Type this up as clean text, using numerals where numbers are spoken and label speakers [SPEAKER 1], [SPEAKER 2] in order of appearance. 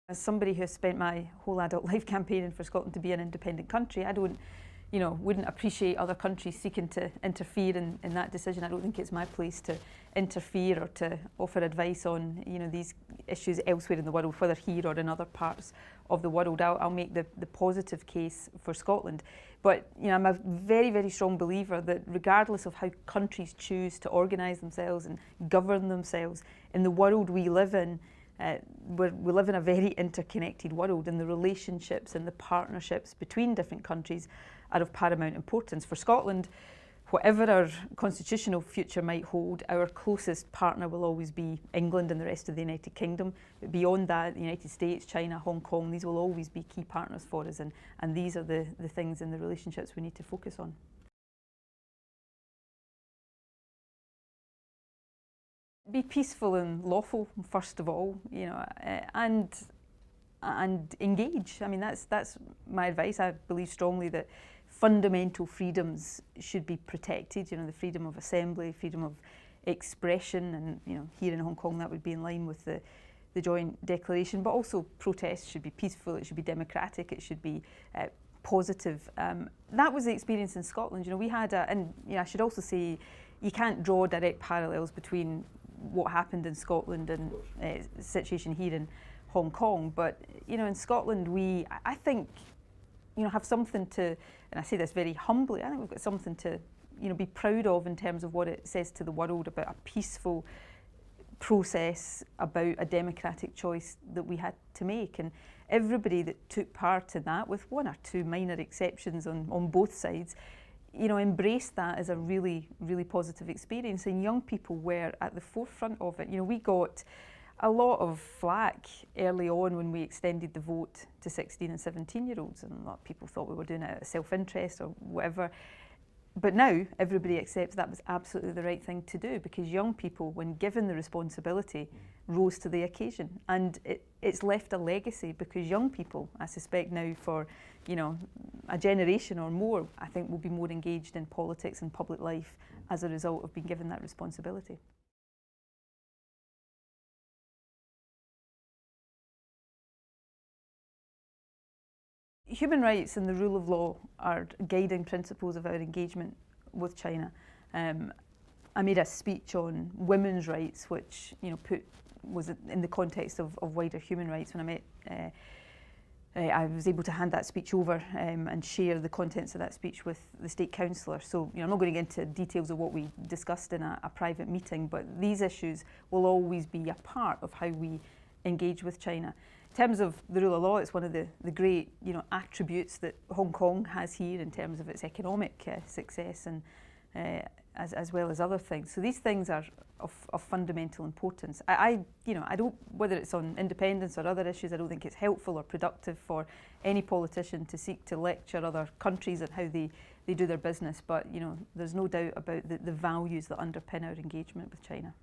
[SPEAKER 1] As somebody who has spent my whole adult life campaigning for Scotland to be an independent country, I wouldn't appreciate other countries seeking to interfere in that decision. I don't think it's my place to interfere or to offer advice on these issues elsewhere in the world, whether here or in other parts of the world. I'll make the positive case for Scotland. But I'm a very, very strong believer that regardless of how countries choose to organise themselves and govern themselves, in the world we live in, we live in a very interconnected world, and the relationships and the partnerships between different countries are of paramount importance. For Scotland, whatever our constitutional future might hold, our closest partner will always be England and the rest of the United Kingdom. But beyond that, the United States, China, Hong Kong, these will always be key partners for us, and these are the things in the relationships we need to focus on. Be peaceful and lawful, first of all, and engage. I mean, that's my advice. I believe strongly that fundamental freedoms should be protected. The freedom of assembly, freedom of expression, and here in Hong Kong that would be in line with the Joint Declaration. But also, protests should be peaceful. It should be democratic. It should be positive. That was the experience in Scotland. We had and I should also say, you can't draw direct parallels between what happened in Scotland and the situation here in Hong Kong. But in Scotland, I think have something to, and I say this very humbly, I think we've got something to be proud of in terms of what it says to the world about a peaceful process, about a democratic choice that we had to make. And everybody that took part in that, with one or two minor exceptions on both sides, embraced that as a really, really positive experience. And young people were at the forefront of it. We got a lot of flack early on when we extended the vote to 16 and 17-year-olds, and a lot of people thought we were doing it out of self-interest or whatever. But now everybody accepts that was absolutely the right thing to do, because young people, when given the responsibility, rose to the occasion. And it's left a legacy, because young people, I suspect now for a generation or more, I think will be more engaged in politics and public life as a result of being given that responsibility. Human rights and the rule of law are guiding principles of our engagement with China. I made a speech on women's rights, which was in the context of wider human rights. When I met, I was able to hand that speech over and share the contents of that speech with the State Councillor. So I'm not going to get into details of what we discussed in a private meeting, but these issues will always be a part of how we engage with China. In terms of the rule of law, it's one of the great attributes that Hong Kong has here in terms of its economic success, and as well as other things. So these things are of fundamental importance. I don't, whether it's on independence or other issues, I don't think it's helpful or productive for any politician to seek to lecture other countries on how they do their business. But there's no doubt about the values that underpin our engagement with China.